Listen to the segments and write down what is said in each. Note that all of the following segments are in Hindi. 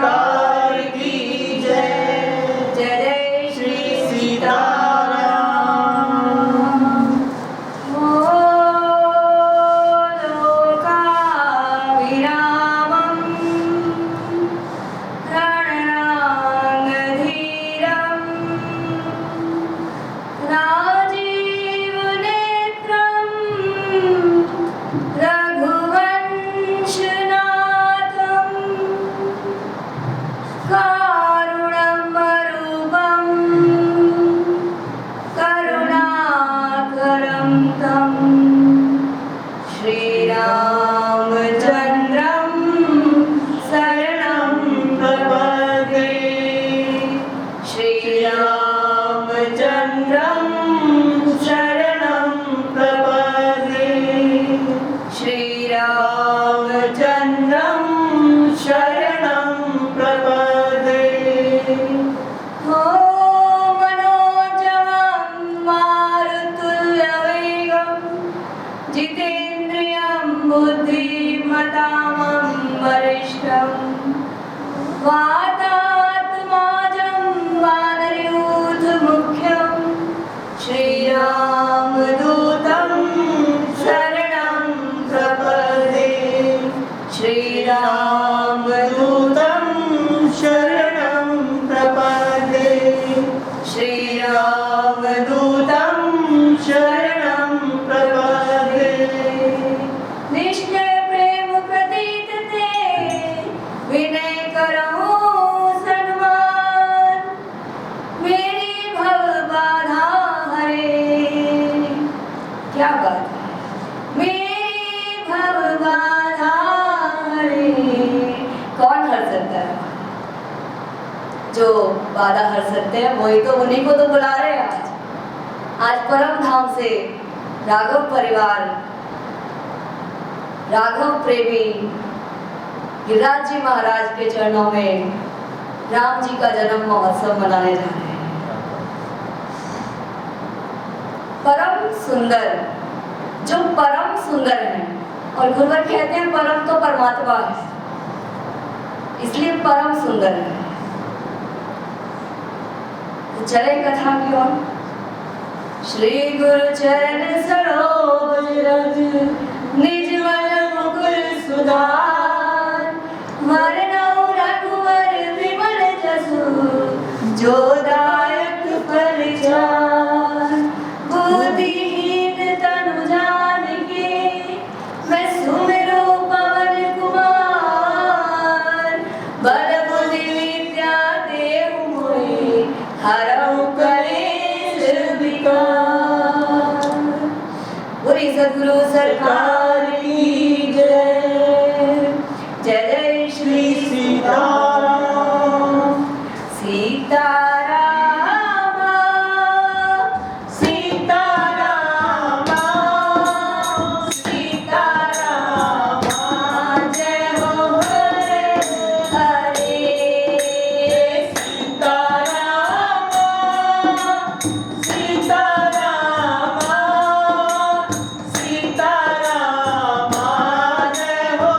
सरकार की जय। जय जय श्री सीताराम। लोकाभिरामं रणराङ्गधीरं राजीवनेत्रं रघुवंशनाथं कारुणमरूपं करुणाकरं तं श्रीरामचन्द्रं शरणं प्रपद्ये। श्रीरामचन्द्रं शरणं प्रपद्ये। श्रीरामचन्द्रं शरणं प्रपद्ये। हो मनोजवं मारुतुल्यवेगं जितेन्द्रियं बुद्धिमतां वरिष्ठं वातात्माजं वानरयूथमुख्यं श्रीरामदूतं शरणं प्रपद्ये। श्रीरामदूतं शरणं प्रपद्ये। श्रीरामदूतं शरणं प्रपद्ये। निश्चय प्रेम प्रतीत ते विनय करो सन्मान, मेरी भव बाधा हरे। क्या बात है, मेरी भव बाधा हरे। कौन हर सकता है? जो बाधा हर सकते हैं वही तो, उन्हीं को तो बुला रहे हैं आज परम धाम से राघव परिवार, राघव प्रेमी गिरिराज जी महाराज के चरणों में राम जी का जन्म महोत्सव मनाने जा रहे हैं। परम सुंदर, जो परम सुंदर है, और गुरुवर कहते हैं परम तो परमात्मा है, इसलिए परम सुंदर है। तो चले कथा की ओर। श्री गुरु चरण सरोज रज निज मन मुकुर सुधार, वरनौ रघुवर विमल जसु जो दायक फल चार। बुद्धिहीन तनु जानिके मैं सुमिरो पवन कुमार, बल बुद्धि विद्या देहु मोहि हरहु कलेश विकार। बोलिए सद्गुरु सरकार की जय। जय जय श्री सीताराम। सीताराम सीताराम सीताराम, जय हो हरे हरे। सीताराम सीताराम सीताराम, जय हो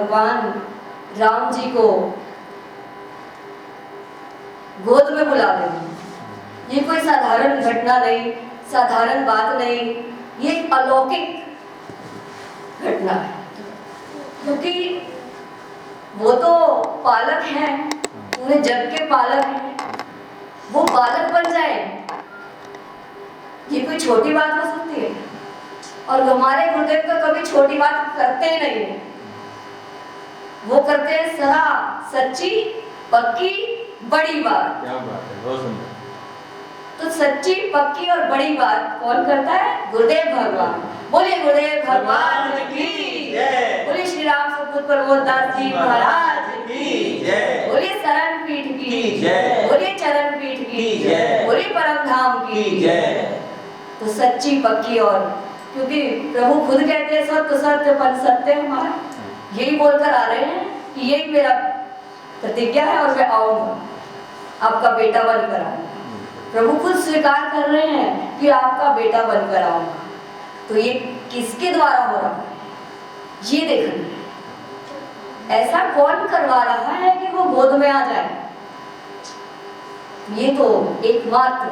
भगवान राम जी को गोद में बुला रहे हैं। ये कोई साधारण घटना नहीं, साधारण बात नहीं, ये एक अलौकिक घटना है। क्योंकि वो तो पालक हैं, पूरे जग के पालक हैं, वो बालक बन जाए, ये कोई छोटी बात हो सकती है? और हमारे गुरुदेव तो कभी छोटी बात करते ही नहीं है। वो करते हैं सदा सच्ची पक्की बड़ी बात। क्या बात है, बहुत सुंदर। तो सच्ची पक्की और बड़ी बात कौन करता है? गुरुदेव भगवान। बोलिए गुरुदेव भगवान की जय। बोलिए श्री राम सुपुत्र प्रबोधदास जी महाराज की जय। बोलिए शरण पीठ की जय। बोलिए चरण पीठ की जय। बोलिए परम धाम की जय। तो सच्ची पक्की और, क्योंकि प्रभु खुद कहते हैं सत्य सत्य पद सत्य, हमारा यही बोलकर आ रहे हैं कि यही मेरा प्रतिज्ञा है और मैं आऊंगा, आपका बेटा बनकर आऊंगा। प्रभु खुद स्वीकार कर रहे हैं कि आपका बेटा बनकर आऊंगा। तो ये किसके द्वारा हो रहा है, ये देखना। ऐसा कौन करवा रहा है कि वो गोद में आ जाए? ये तो एकमात्र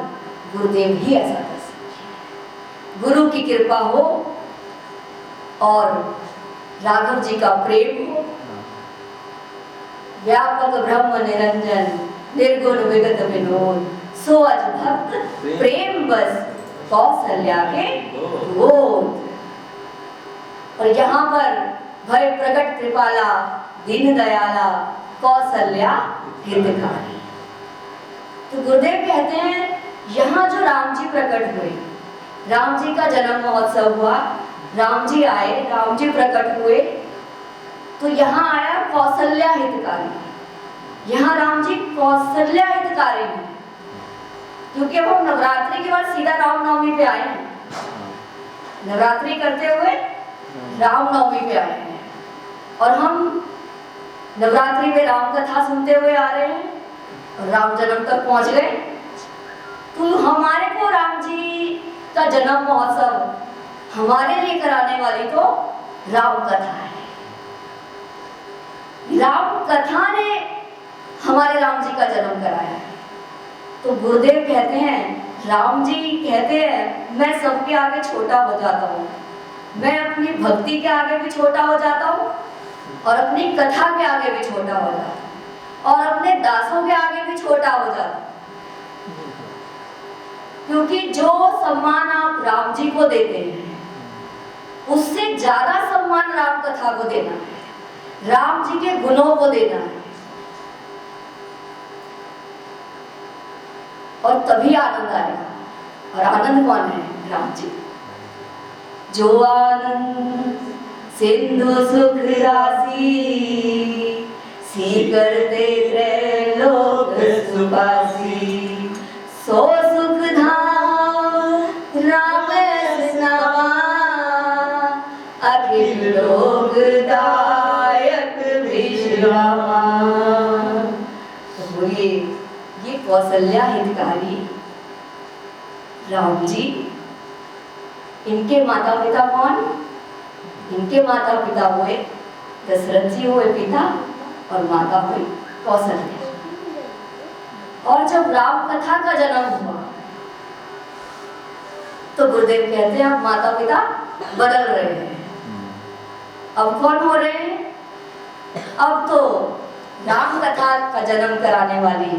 गुरुदेव ही ऐसा कर सकते हैं। गुरु की कृपा हो और राघव जी का प्रेम हो, व्यापक ब्रह्म निरंजन निर्गुण विगत विनोद, सो अज भक्त प्रेम बस कौशल्या के गोद। और यहाँ पर भय प्रकट कृपाला दीन दयाला कौशल्या हितकारी। तो गुरुदेव कहते हैं यहाँ जो राम जी प्रकट हुए, राम जी का जन्म महोत्सव हुआ, राम जी आए, राम जी प्रकट हुए, तो यहाँ आया कौशल्या हितकारी। यहाँ राम जी कौशल्या हितकारी हैं, क्योंकि अब हम नवरात्रि के बाद सीधा रामनवमी पे आए हैं। नवरात्रि करते हुए रामनवमी पे आए हैं और हम नवरात्रि में राम कथा सुनते हुए आ रहे हैं और राम जन्म तक पहुंच गए। तो हमारे को राम जी का जन्म महोत्सव हमारे लिए कराने वाली तो राम कथा है। राम कथा ने हमारे राम जी का जन्म कराया है। तो गुरुदेव कहते हैं, राम जी कहते हैं मैं सबके आगे छोटा हो जाता हूँ, मैं अपनी भक्ति के आगे भी छोटा हो जाता हूँ और अपनी कथा के आगे भी छोटा हो जाता हूँ और अपने दासों के आगे भी छोटा हो जाता हूँ। क्योंकि जो सम्मान आप राम जी को देते हैं उससे ज्यादा सम्मान राम कथा को देना है, राम जी के गुणों को देना है, और तभी आनंद आएगा। और आनंद कौन है? राम जी। जो आनंद सिंधु सुख राशि, करते त्रैलोक सुपासी, सो सुख धाम राम नामा, अखिल लोक दायक विश्रामा। तो बोलिए ये कौशल्या हितकारी राम जी, इनके माता पिता कौन? इनके माता पिता हुए दशरथ जी हुए पिता और माता हुई कौशल्या। और जब राम कथा का जन्म हुआ तो गुरुदेव कहते हैं अब माता पिता बदल रहे हैं। अब कौन हो रहे हैं? अब तो राम कथा का जन्म कराने वाली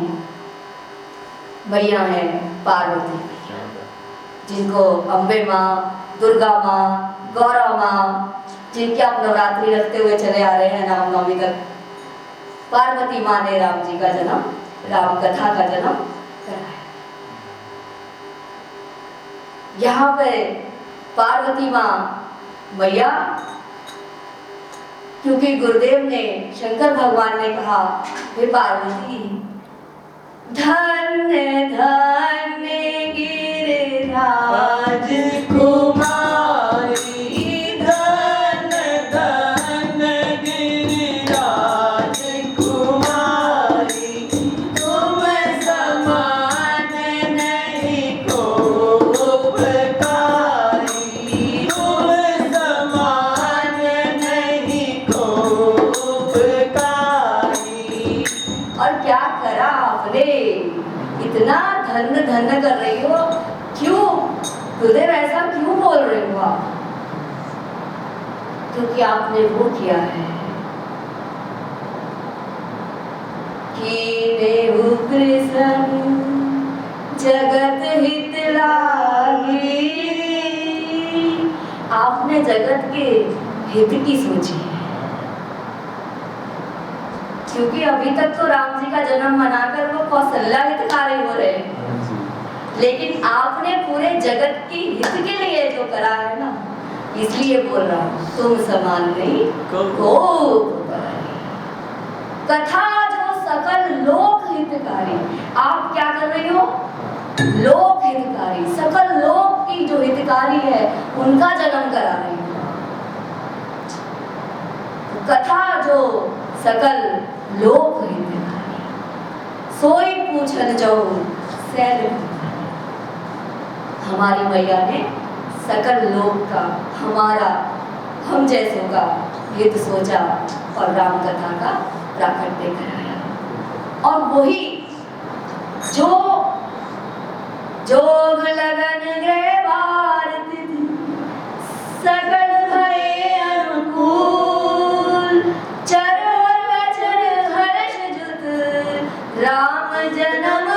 मैया है पार्वती, जिनको अम्बे माँ, दुर्गा माँ, गौरा माँ, जिनके आप नवरात्रि रखते हुए चले आ रहे हैं रामनवमी तक, पार्वती माँ ने राम जी का जन्म, राम कथा का जन्म कराया। यहाँ पे पार्वती माँ मैया, क्योंकि गुरुदेव ने, शंकर भगवान ने कहा हे पार्वती, धन्य धन्य गिरिराज कुमारी, धन्य धन्य गिरिराज कुमारी, तुम समान नहीं को उपकारी, तुम समान नहीं को और क्या करा आपने, इतना धन्य धन्य कर रही हो, क्यों गुरुदेव ऐसा क्यों बोल रहे हो आप? क्योंकि आपने वो किया है कि देहु कृष्ण जगत हित लागी, आपने जगत के हित की सोची है। क्योंकि अभी तक तो राम जी का जन्म मनाकर वो कौशल्या हितकारी हो रहे हैं, लेकिन आपने पूरे जगत की हित के लिए जो करा है ना, इसलिए बोल रहा हूँ, तुम समान नहीं को कथा जो सकल लोक हितकारी। आप क्या कर रही हो? लोक हितकारी, सकल लोक की जो हितकारी है उनका जन्म करा रही हो। कथा जो सकल लोक हितकारी, सोई पूछन जाओ सैल। हमारी मैया ने सकल लोक का, हमारा, हम जैसों का हित सोचा और राम कथा का प्राकट्य कराया। और वही जो जोग लगन गए भारत सकल भये अनुकूल, चरण वचन हर्ष जुत राम जन्म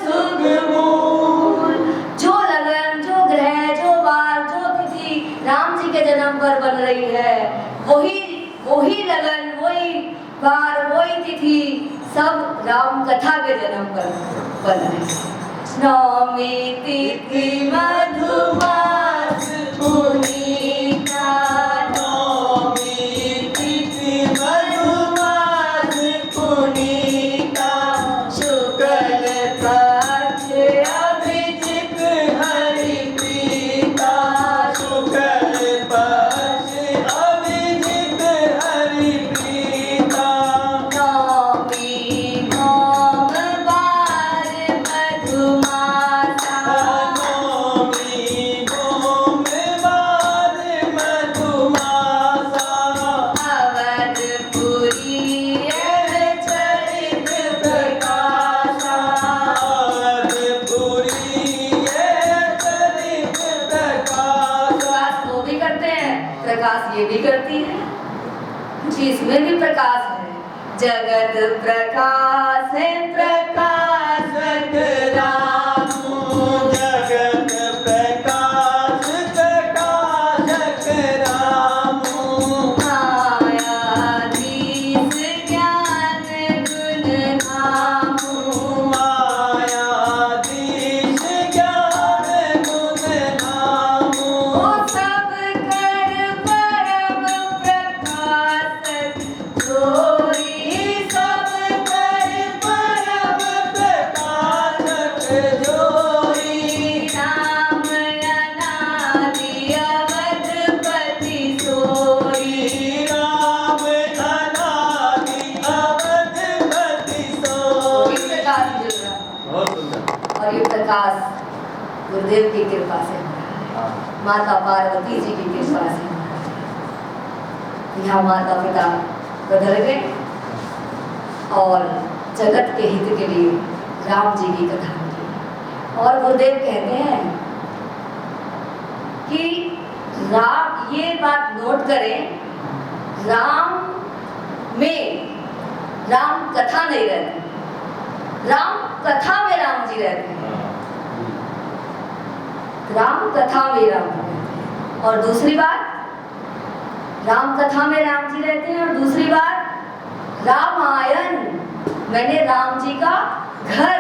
सुख मूल। जो लगन, जो ग्रह, जो वार, जो तिथि राम जी के जन्म पर बन रही है, वही लगन, वही वार, वही तिथि सब राम कथा के जन्म पर बन रही है। नवमी तिथि मधुमास पुनीता, नवमी तिथि मधुमास पुनीता, शुक्ल पक्ष अभिजित हरि प्रीता, शुक्ल पक्ष अभिजित हरि प्रीता। नवमी भौम बार मधुमासा, नवमी भौम बार मधुमासा, अवधपुरी चरित प्रकाशा, अवधपुरी चरित प्रकाश। वो भी करते हैं प्रकाश, ये भी करती है, जिसमें भी प्रकाश है। जगत प्रकाश है प्रकाशक रामू, जगत प्रकाश प्रकाशक रामू, मायाधीश ज्ञान गुण धामू, मायाधीश ज्ञान गुण धामू। ओ सब कर परम प्रकाशक जोई, सब कर परम प्रकाशक जोई। राम अनादि अवधपति सोई, राम अनादि अवधपति सोई। प्रकाश मिल रहा है। बहुत सुंदर। और ये प्रकाश गुरुदेव की कृपा से हो रहा है, माता पार्वती जी की कृपा से हो रहा है। यहाँ माता पिता बदल गए और जगत के हित के लिए राम जी की कथा की। और गुरुदेव कहते हैं कि राम, ये बात नोट करें, राम में राम कथा नहीं रहती, राम कथा में राम जी रहते हैं। राम कथा में राम जी रहते हैं। और दूसरी बात, राम कथा में राम जी रहते हैं। और दूसरी बात, रामायण, मैंने राम जी का घर,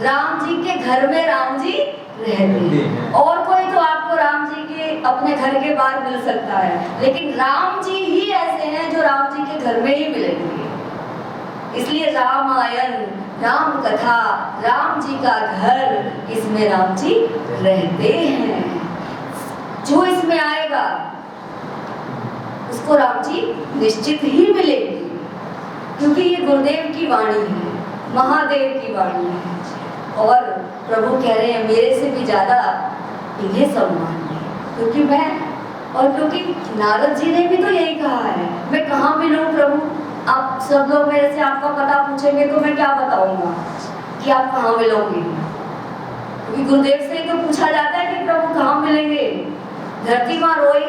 राम जी के घर में राम जी रहते हैं। और कोई तो आपको राम जी के अपने घर के बाहर मिल सकता है, लेकिन राम जी ही ऐसे हैं जो राम जी के घर में ही मिलेंगे। इसलिए रामायण, राम कथा, राम जी का घर, इसमें राम जी रहते हैं। जो इसमें आएगा उसको राम जी निश्चित ही मिलेंगे, क्योंकि ये गुरुदेव की वाणी है, महादेव की वाणी है। और प्रभु कह रहे हैं मेरे से भी ज्यादा इन्हें सम्मान है, क्योंकि मैं, और क्योंकि नारद जी ने भी तो यही कहा है, मैं कहाँ मिलूं प्रभु, आप सब लोग मेरे से आपका पता पूछेंगे तो मैं क्या बताऊंगा कि आप कहाँ मिलोगे? क्योंकि गुरुदेव से तो पूछा जाता है कि प्रभु कहाँ मिलेंगे। धरती माँ रोई,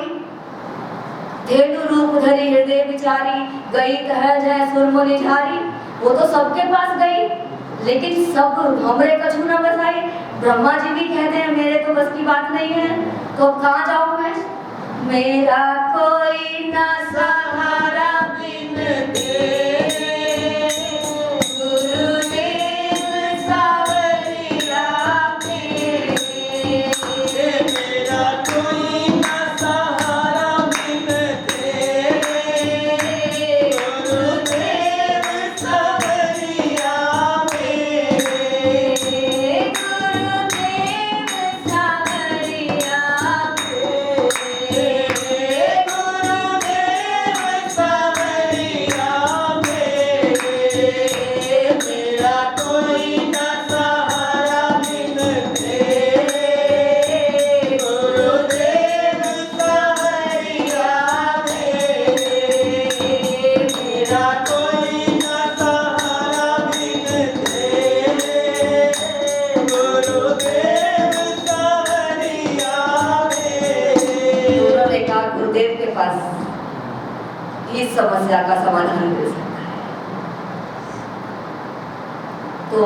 धेनु रूप धरी हृदय विचारी, गई कह जाए सुरमुनि झारी। वो तो सबके पास गई, लेकिन सब हमरे कछु न बसाई। ब्रह्मा जी भी कहते हैं मेरे तो बस की बात नहीं है, तो अब कहाँ जाऊं मैं? मेरा कोई न सहारा बिन तेरे, गुरुदेव सावरिया मेरे। मेरा कोई न सहारा बिन तेरे, गुरुदेव सावरिया मेरे। गुरुदेव सावरिया गुरुदेव सावरिया मेरे। मेरा कोई न सहारा बिन तेरे, गुरुदेव सावरिया मेरे। मेरा कोई न सहारा बिन तेरे, गुरुदेव सावरिया मेरे। दोनों ने कहा गुरुदेव के पास इस समस्या का समाधान मिल सकता है। तो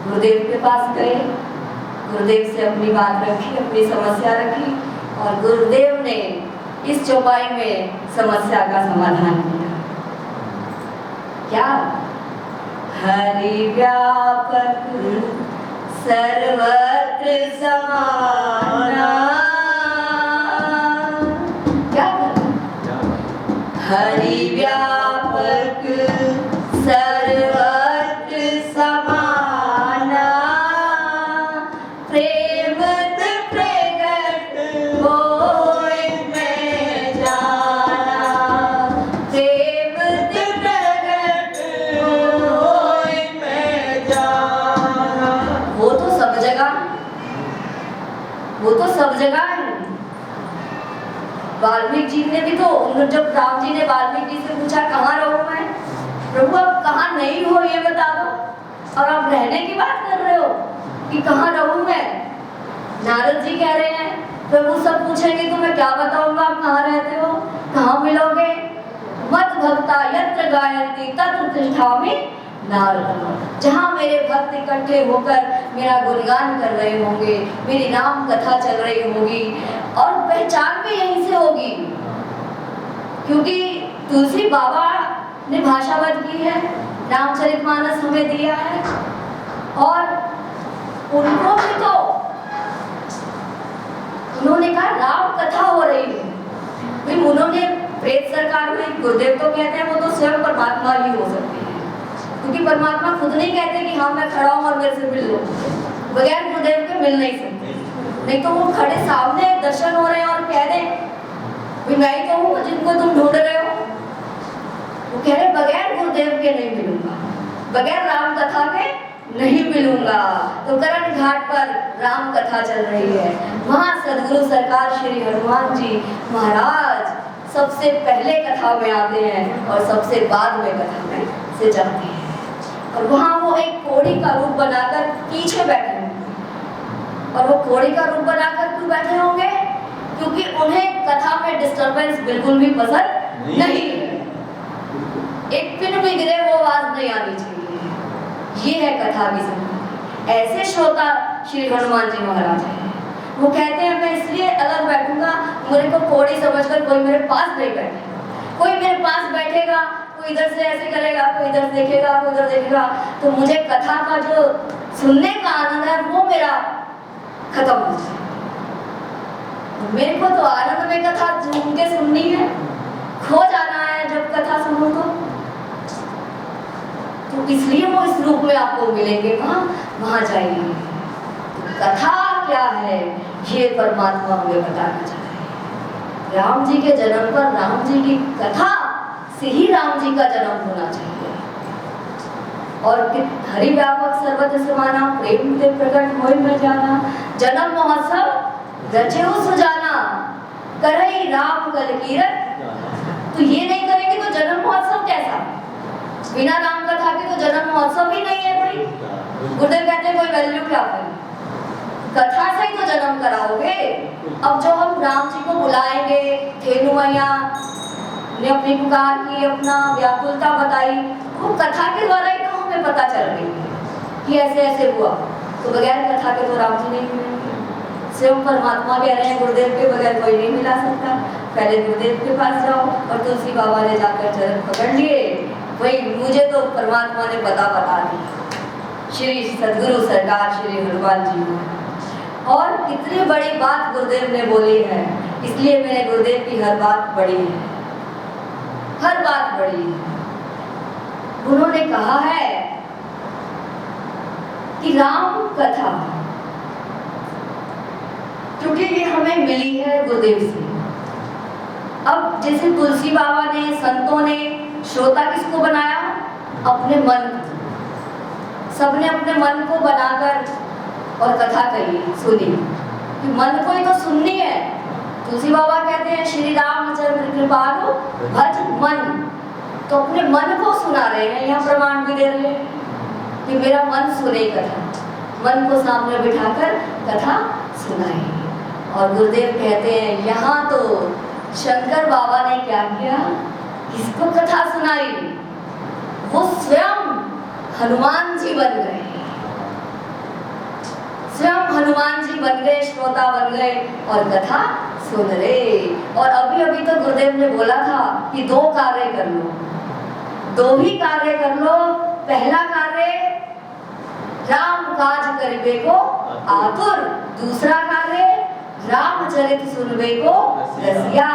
गुरुदेव के पास गए, गुरुदेव से अपनी बात रखी, अपनी समस्या रखी, और गुरुदेव ने इस चौपाई में समस्या का समाधान किया। क्या? हरि व्यापक सर्वत्र समाना। क्या करना? हरि व्यापक सर्वत्र समाना, प्रेम प्रगट होय मैं जाना। प्रेम प्रगट होय मैं जाना। वो तो सब जगह है। वाल्मीकि जी ने भी तो, जब राम जी ने वाल्मीकि जी से पूछा कहाँ रहूं मैं, प्रभु आप कहाँ नहीं हो ये बता दो, और आप रहने की बात कर रहे हो कि कहाँ रहूं मैं। नारद जी कह रहे हैं प्रभु सब पूछेंगे तो मैं क्या बताऊंगा आप कहाँ रहते हो, कहाँ मिलोगे। मत भक्ता यत्र गायन्ति तत्र तिष्ठामि नारद। जहाँ मेरे भक्त इकट्ठे होकर मेरा गुणगान कर रहे होंगे, मेरी नाम कथा चल रही होगी, और पहचान भी यहीं से होगी, क्योंकि तुलसी बाबा ने भाषावत की है, रामचरितमानस हमें दिया है, और उनको भी तो उन्होंने कहा राम कथा हो रही है। फिर उन्होंने वेद सरकार में, गुरुदेव तो कहते हैं वो तो स्वयं परमात्मा ही हो सकते हैं, क्योंकि परमात्मा खुद नहीं कहते कि हाँ मैं खड़ा हूँ और मेरे से मिल लो, बगैर गुरुदेव के मिल नहीं सकते। नहीं तो वो खड़े सामने दर्शन हो रहे हैं और कह दें मैं ही तो हूँ जिनको तुम ढूंढ रहे हो। वो कह रहे बगैर गुरुदेव के नहीं मिलूंगा, बगैर राम कथा के नहीं मिलूंगा। तो करण घाट पर राम कथा चल रही है, वहाँ सदगुरु सरकार श्री हनुमान जी महाराज सबसे पहले कथा में आते हैं और सबसे बाद में कथा में से जाते हैं। और वहाँ वो एक कोड़ी का रूप बनाकर पीछे बैठे होंगे, और वो कोड़ी का रूप बनाकर क्यों बैठे होंगे? क्योंकि उन्हें कथा में डिस्टरबेंस बिल्कुल भी पसंद नहीं है। एक पिन भी गिरे वो आवाज नहीं आनी चाहिए। ये है कथा की संगति। ऐसे श्रोता श्री हनुमान जी महाराज हैं। वो कहते हैं मैं इसलिए अलग बैठूंगा, मेरे को कोड़ी समझकर कोई मेरे पास नहीं बैठे। कोई मेरे पास बैठेगा, कोई इधर से ऐसे करेगा, कोई इधर देखेगा, कोई उधर देखेगा, तो मुझे कथा का जो सुनने का आनंद है वो मेरा खत्म हो जाए। मेरे को तो आनंद में कथा झूम के सुननी है, खो जाना है जब कथा सुनो तो इसलिए वो इस रूप में आपको मिलेंगे। वहां जाइए। कथा क्या है ये परमात्मा हमें बताना चाहते हैं। राम जी के जन्म पर राम जी की कथा से ही राम जी का जन्म होना चाहिए। और हरि व्यापक सर्वत्र समाना, प्रेम ते प्रकट होय मैं जाना। जन्म महोत्सव रचेहु सुजाना, करई राम कल कीरत। तो ये नहीं करेंगे तो जन्म महोत्सव कैसा? बिना राम कथा के तो जन्म महोत्सव ही नहीं है भाई। गुरुदेव कहते हैं कोई वैल्यू क्या करें, कथा से ही तो जन्म कराओगे। अब जो हम राम जी को बुलाएंगे, धेनु मैया ने अपनी पुकार की, अपना व्याकुलता बताई, वो कथा के द्वारा ही तो हमें पता चल रही है कि ऐसे ऐसे हुआ। तो बगैर कथा के तो राम जी नहीं मिलेंगे। स्वयं परमात्मा कह रहे हैं गुरुदेव के बगैर कोई नहीं मिला सकता। पहले गुरुदेव के पास जाओ, और तुलसी बाबा ने जाकर चरण पकड़ लिए, वही मुझे तो परमात्मा ने पता बता दी, श्री सदगुरु सरकार श्री हनुमान जी ने। और कितनी बड़ी बात गुरुदेव ने बोली है, इसलिए मेरे गुरुदेव की हर बात बड़ी है, हर बात बड़ी है। उन्होंने कहा है कि राम कथा, क्योंकि ये हमें मिली है गुरुदेव से। अब जैसे तुलसी बाबा ने, संतों ने श्रोता किसको बनाया? अपने मन को। सबने अपने मन को बनाकर और कथा कही, सुनी, कि मन को ही तो सुननी है। तुलसी बाबा कहते हैं श्री रामचंद्र कृपालु भज मन, तो अपने मन को सुना रहे हैं, यहाँ प्रमाण भी दे रहे हैं कि मेरा मन सुने कथा, मन को सामने बिठाकर कथा सुनाई। और गुरुदेव कहते हैं यहाँ तो शंकर बाबा ने क्या किया, किसको कथा सुनाई? वो स्वयं हनुमान जी बन गए, स्वयं हनुमान जी बन गए, श्रोता बन गए और कथा सुन रहे। और अभी अभी तो गुरुदेव ने बोला था कि 2 कार्य कर लो, 2 ही कार्य कर लो। पहला कार्य राम काज करिबे को आतुर, दूसरा कार्य रामचरित सुनबे को रसिया।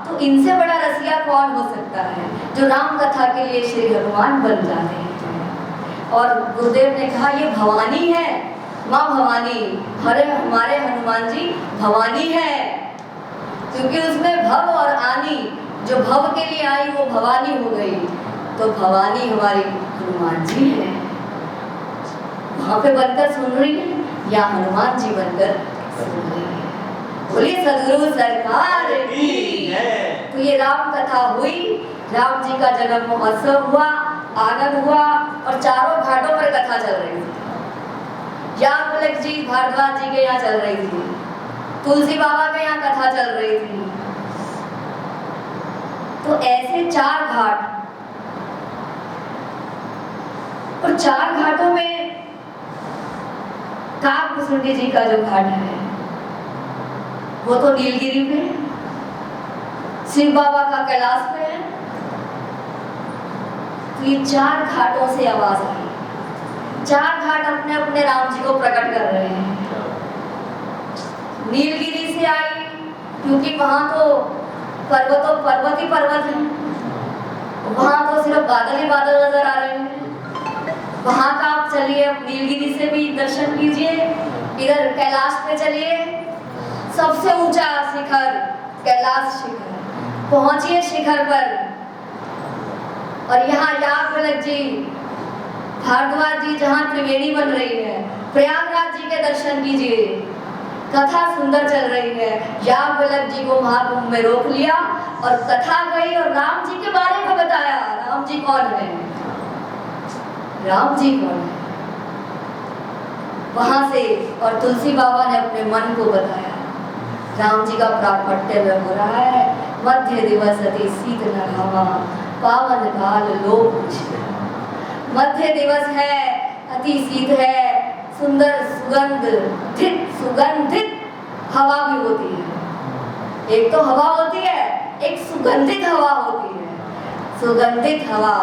तो इनसे बड़ा रसिया कौन हो सकता है जो राम कथा के लिए श्री हनुमान बन जाते हैं। और गुरुदेव ने कहा ये भवानी है, माँ भवानी, हमारे हनुमान जी भवानी है, क्योंकि उसमें भव और आनी, जो भव के लिए आई वो भवानी हो गई, तो भवानी हमारी हनुमान जी है। वहां पे बनकर सुन रही है या हनुमान जी बनकर सुन रही है। बोलिए सदगुरु सरकार की है। तो ये राम कथा हुई, राम जी का जन्म महोत्सव हुआ, आनंद हुआ, और चारों घाटों पर कथा चल रही थी। याज्ञवल्क्य जी भारद्वाज जी के यहाँ चल रही थी, तुलसी बाबा के यहाँ कथा चल रही थी। तो ऐसे 4 घाट, और 4 घाटों में काकभूषुंडी जी का जो घाट है वो तो नीलगिरी में, शिव बाबा का कैलाश में है। तो ये 4 घाटों से आवाज आई, 4 घाट अपने अपने राम जी को प्रकट कर रहे हैं। नीलगिरी से आई क्योंकि वहां तो पर्वत ही पर्वत है, वहां तो सिर्फ बादल ही बादल नजर आ रहे हैं। वहां का आप चलिए, नीलगिरी से भी दर्शन कीजिए, इधर कैलाश पे चलिए, सबसे ऊंचा शिखर कैलाश शिखर, पहुंचिए शिखर पर। और यहाँ याज्ञवल्क्य जी भारद्वाज जी जहाँ त्रिवेणी बन रही है, प्रयागराज जी के दर्शन कीजिए, कथा सुंदर चल रही है। याज्ञवल्क्य जी को महाकुंभ में रोक लिया और कथा गई और राम जी के बारे में बताया। राम जी कौन है, राम जी कौन है, वहां से। और तुलसी बाबा ने अपने मन को बताया। राम जी का प्राकट्य में हो रहा है, मध्य दिवस अति शीत नहावा, पावन काल लोक मुश्किल। मध्य दिवस है, अति शीत है, सुंदर सुगंधित हवा भी होती है। एक तो हवा होती है, एक सुगंधित हवा होती है। सुगंधित हवा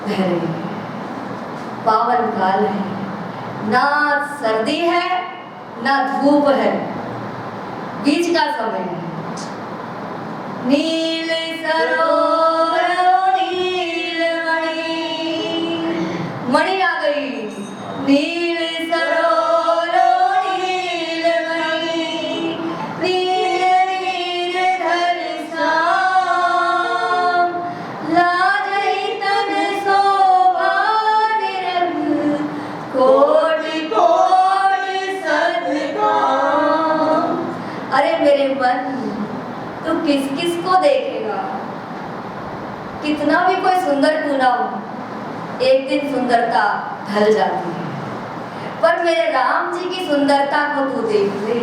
बह रही है, पावन काल है, ना सर्दी है ना धूप है, बीच का समय है। नील सरोवर नील मणि आ गई, नील सरोवर नील मणि, नील नीरधर श्याम, लाजहि तन शोभा निरंग, कोटि कोटि सद्काम। अरे मेरे मन, तू किस किस को देखेगा? कितना भी कोई सुंदर क्यों ना हो, एक दिन सुंदरता ढल जाती है, पर मेरे राम जी की सुंदरता को तू देख ले,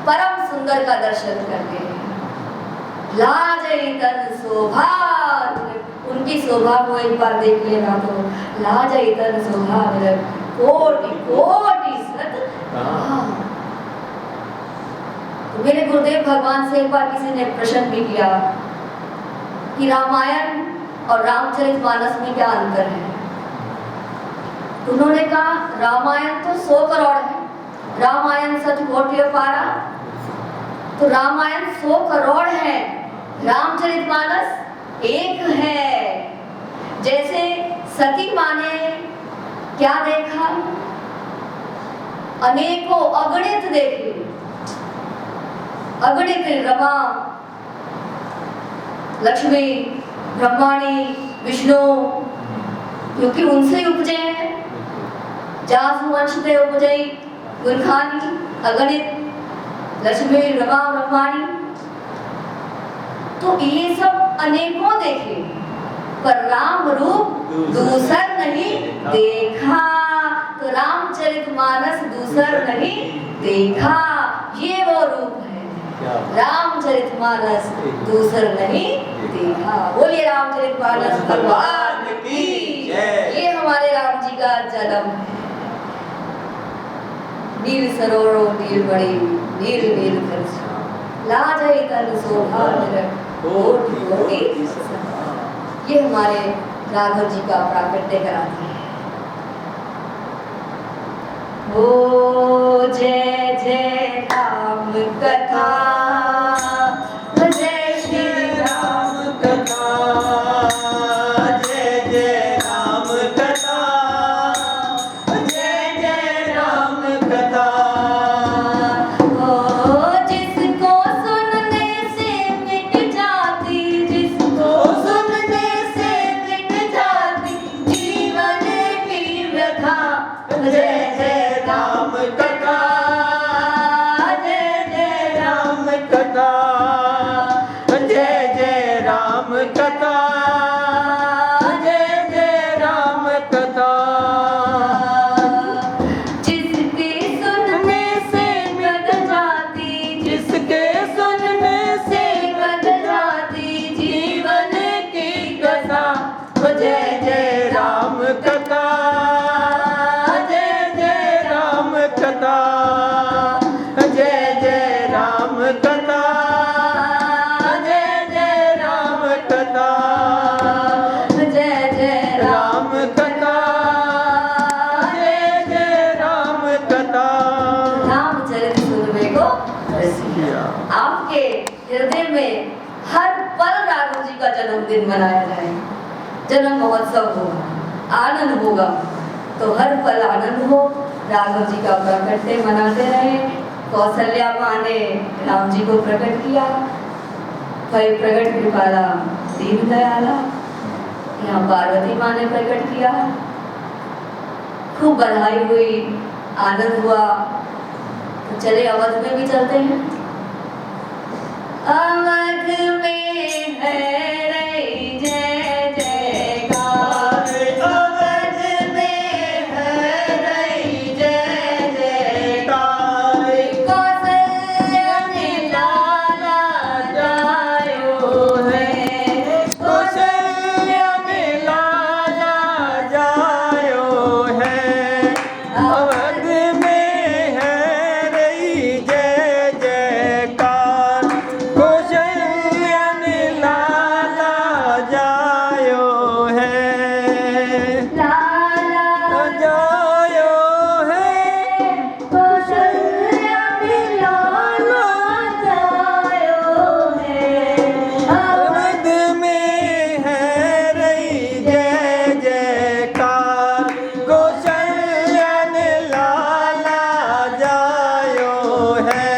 परम सुंदर का दर्शन कर ले। लाजई तन शोभा, उनकी शोभा को एक बार देख लेना तो लाजई तन शोभा कोटि कोटि सत। तो मेरे गुरुदेव भगवान से एक बार किसी ने प्रश्न भी किया कि रामायण और रामचरितमानस में क्या अंतर है। तो उन्होंने कहा रामायण तो 100 करोड़ है, रामायण सच कोटि पारा, तो रामायण 100 करोड़ है, रामचरितमानस एक है। जैसे सती माँ ने क्या देखा, अनेकों अगणित देखे, अगणित रमा, लक्ष्मी, ब्रह्माणी, विष्णु, क्योंकि उनसे उपजे हैं। जासु वंश ते उपजई गुरखानी, अगणित लक्ष्मी, रमा, ब्रह्माणी, तो ये सब अनेकों देखे, पर राम रूप दूसर नहीं देखा। तो रामचरितमानस दूसर नहीं देखा, ये वो रूप है। रामचरितमानस दूसर नहीं देखा। बोलिए रामचरितमानस भगवान की जय। ये हमारे राम जी का जन्म है। नील सरोवरों नील बड़ी, नील नील कर लाजई तन शोभा कोटि कोटि। ये हमारे राघव जी का प्राकट्य कराते हैं। ओ जय जय राम कथा, जय श्री राम कथा, जय जय राम कथा, जय जय राम कथा। जिसको सुनने से मिट जाती, जिसको सुनने से मिट जाती जीवन की व्यथा। जय जय राम कथा, जय जय राम कथा, जय जय राम कथा, जय जय राम कथा। जिसके सुनने से कट जाती, जिसके सुनने से कट जाती जीवन की कथा। जय जय राम कथा, जय जय राम कथा, जय जय राम कथा, जय जय राम कथा, जय जय राम कथा, जय जय राम कथा। रामचरित सुनने को रसिया। आपके हृदय में हर पल राघव जी का जन्मदिन मनाया जाए, जन्म महोत्सव होगा, आनंद होगा, तो हर पल आनंद हो। राघव जी का प्राकट्य मनाते रहे। कौशल्या माँ ने राम जी को प्रकट किया, भाई प्रकट कृपाला दीन दयाला। यहाँ पार्वती माँ ने प्रकट किया, खूब बधाई हुई, आनंद हुआ। तो चले अवध में भी चलते हैं। अवध में है रे जय जयकार, अवध में है रे जय जयकार। कौशल्या ने लाला जायो है, कौशल्या में लाला जायो है। अवध में है रही जय जयकार, कौशल्या में लाला जायो है। लाला जायो है, कौशल्या में लाला जायो है। अवध में है रही जय जयकार, कौशल्या ने लाला जायो है।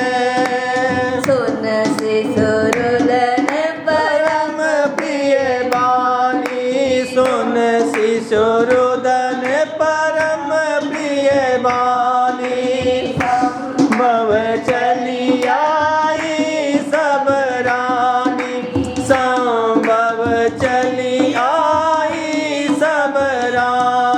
सुन से सुरलन परम परम प्रिय बानी, सुन शिशुरुदन परम प्रिय बानी। भव चली आई सब रानी, संभव चली आई सब रानी।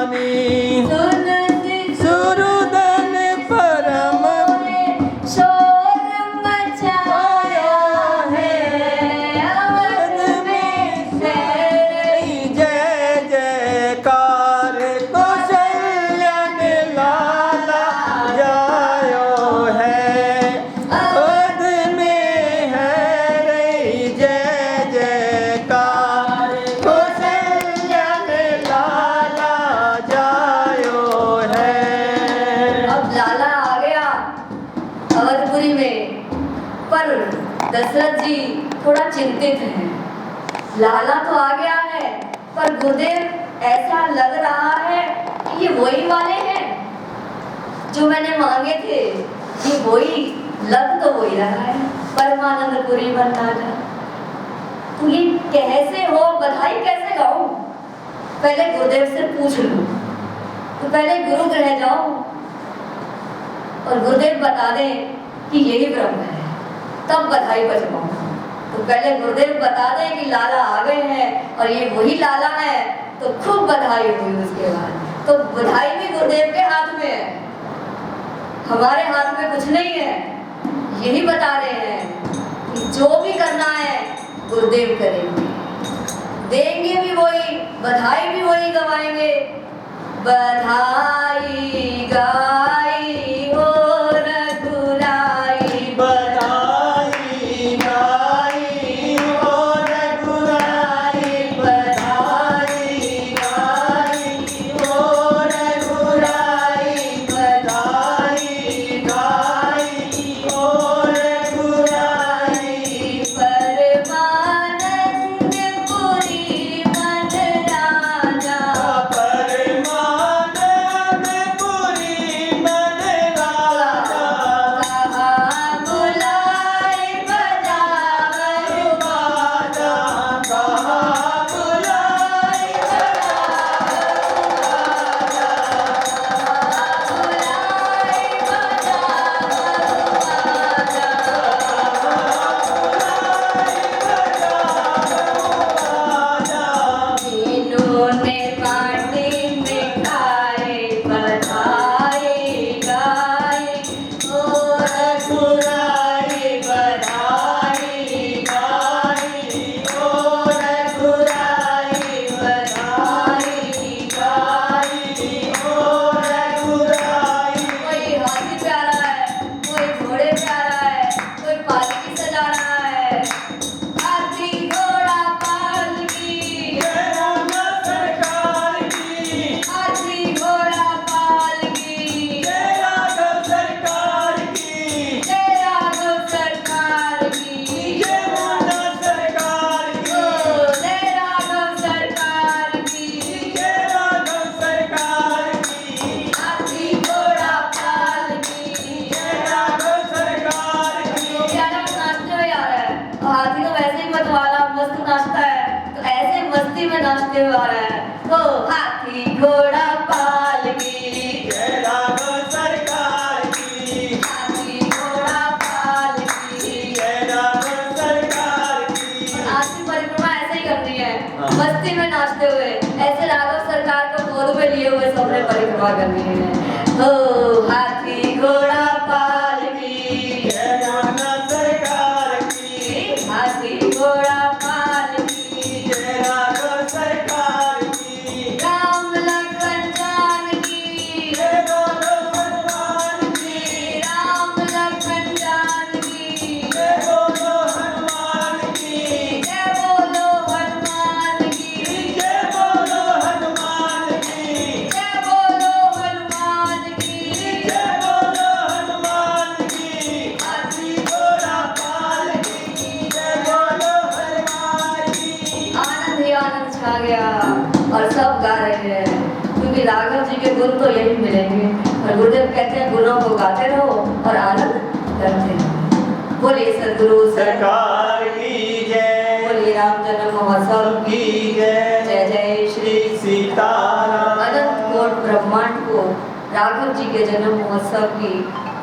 दशरथ जी थोड़ा चिंतित हैं। लाला तो आ गया है, पर गुरुदेव ऐसा लग रहा है कि ये वही वाले हैं जो मैंने मांगे थे। ये वही, लग तो वही रहा है, परमानंदपुरी भंडारा। तो ये कैसे हो, बधाई कैसे गाऊं? पहले गुरुदेव से पूछ लूं, तो पहले गुरु गृह जाऊं और गुरुदेव बता दें कि यही ब्रह्म है, तब बधाई बजवाऊं। तो पहले गुरुदेव बता दें कि लाला आ गए हैं और ये वही लाला है, तो खूब बधाई हुई। उसके बाद तो बधाई भी गुरुदेव के हाथ में है, हमारे हाथ में कुछ नहीं है। यही बता रहे हैं कि जो भी करना है गुरुदेव करेंगे, देंगे भी वही, बधाई भी वही गवाएंगे। बधाई गाई हो रघुराई, बधाई गाई हो रघुराई, बधाई गाई हो रघुराई, बधाई गाई हो रघुराई। परमानंदपुरी मन राजा, परमानंदपुरी मन राजा, कहाँ बुलाए बजावै बाजा, कहाँ बुलाए इन्होंने पार्टी में खाए, बधाई गाई हो रघुराई, बधाई गाई हो रघुराई, बधाई गाई हो रघुराई। कोई हाथी प्यारा है, कोई घोड़े प्यारा है, कोई पालकी सजा रहा है। हाथी घोड़ा पालकी, जय राजा सरकार की, हाथी घोड़ा पालकी, जय राघव सरकार की, जय राघव सरकार की, जय राजा सरकार की, जय राघव सरकार की। जय राघव सरकार की, हाथी घोड़ा पालकी, जय राघव सरकार की। प्यारा नाचते हुए आ रहा है, और हाथी तो वैसे ही मतवाला मस्त नाचता है, तो ऐसे मस्ती में नाचते हुए आ रहा है। ओ हाथी घोड़ा पालकी, जय राघव सरकार की, हाथी घोड़ा पालकी। जय राघव सरकार की। आज की परिक्रमा ऐसे ही करनी है, हाँ। मस्ती में नाचते हुए, ऐसे राघव सरकार को गोद में लिए हुए सबने परिक्रमा करनी है। ओ हाथी घोड़ा पालकी, जय राजा सरकार की, हाथी घोड़ा पालकी। जय राघव सरकार की, राम लखन जानकी, जय राघव हनुमान की, राम लखन जानकी। जय बोलो हनुमान की, जय बोलो हनुमान की, जय बोलो हनुमान की, जय बोलो हनुमान की। जय बोलो हनुमान की। हाथी घोड़ा पालकी, जय बोलो हनुमान की। आनंद ही आनंद छा गया और सब गा रहे हैं, क्योंकि राघव जी के गुण तो यही मिलेंगे। और गुरुदेव कहते हैं गुणों को गाते रहो और आनंद करते रहो। बोलिए सदगुरु सरकार की जय, बोलिए राम जन्म महोत्सव की जय, जय जय श्री सीताराम। अनंत कोट ब्रह्मांड को राघव जी के जन्म महोत्सव की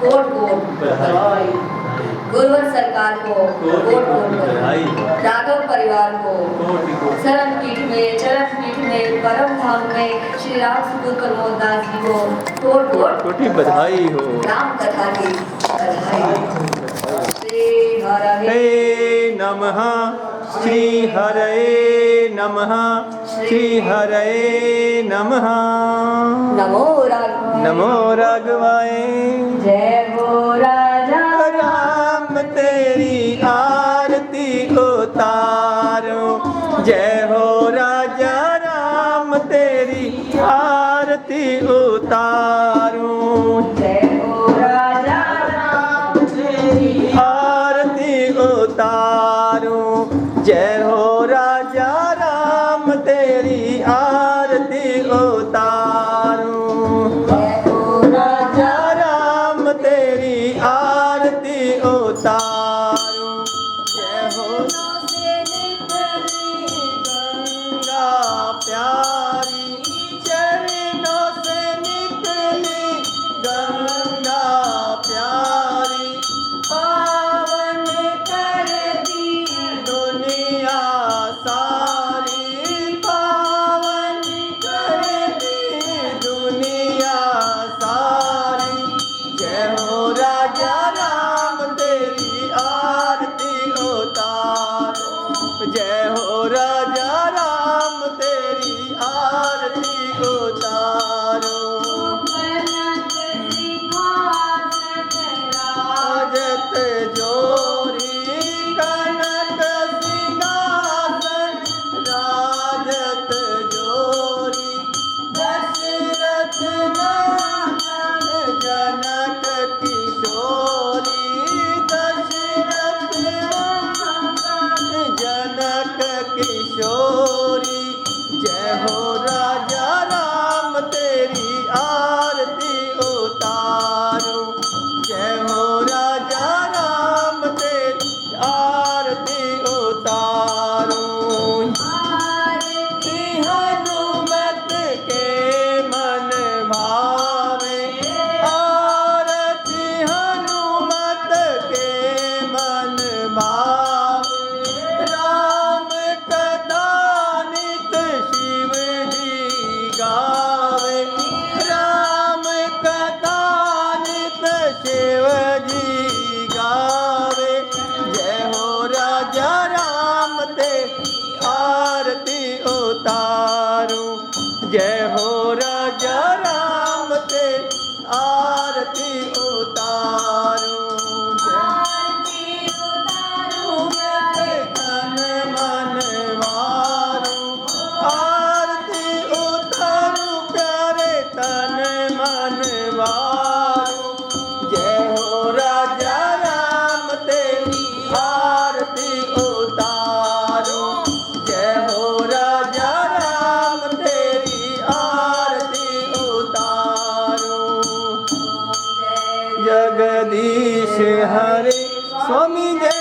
कोट कोट बधाई। गुरुवर सरकार को कोट कोट बधाई। राघव परिवार को शरण पीठ में, चरण पीठ में, परम धाम में श्री राम सुपुत्र प्रमोद दास जी को कोट कोट कोटि बधाई हो। राम कथा की बधाई। श्री हरे हे नमः, श्री हरे नमः, श्री हरे नमः। नमो राघव, नमो राघवाय। जय हो राजा राम तेरी आरती उतारो, जय हो राजा राम तेरी आरती उतारो, जय हो राजा राम तेरी आरती उतारो। जगदीश हरे स्वामी जय